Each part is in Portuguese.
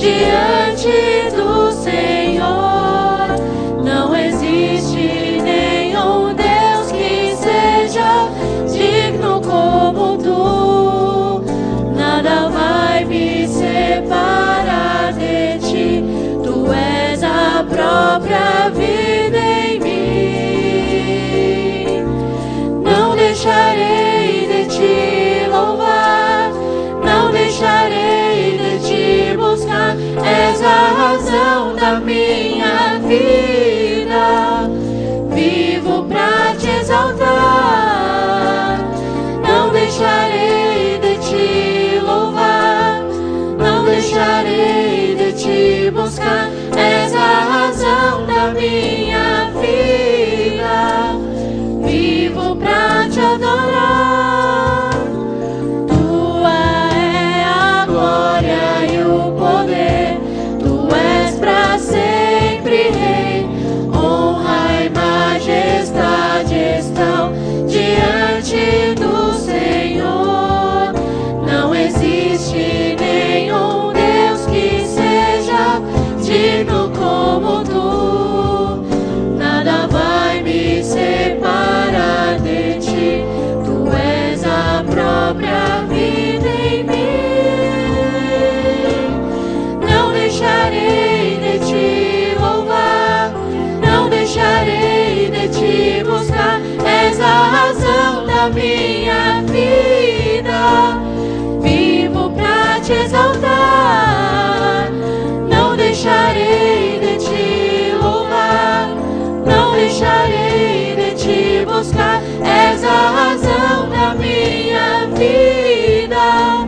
diante do Senhor. Não existe nenhum Deus que seja digno como tu. Nada vai me separar de ti. Tu és a própria vida em mim. Não deixarei de te louvar, não deixarei de te buscar. És a razão da minha vida. Vivo pra te exaltar. Não deixarei de te louvar, não deixarei de te buscar. És a razão da minha vida. Vivo pra te adorar. Tua é a glória e o poder. Tu és pra sempre Rei. Honra e majestade estão diante do Senhor. Não existe nenhum Deus que seja digno como tu. Nada vai me separar de ti. Tu és a própria vida em mim. Não deixarei de te louvar, não deixarei de te buscar. És a razão da minha vida. Vivo pra te exaltar. Não deixarei de te louvar, não deixarei de te buscar. És a razão da minha vida.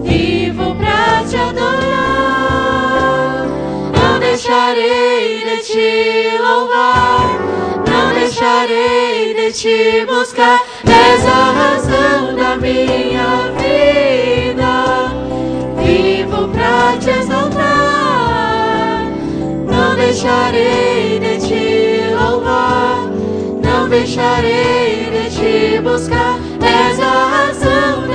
Vivo pra te adorar. Não deixarei de te louvar, não deixarei de te buscar. És a razão da minha vida. Vivo pra te exaltar. Não deixarei de te louvar, não deixarei de te buscar. És a razão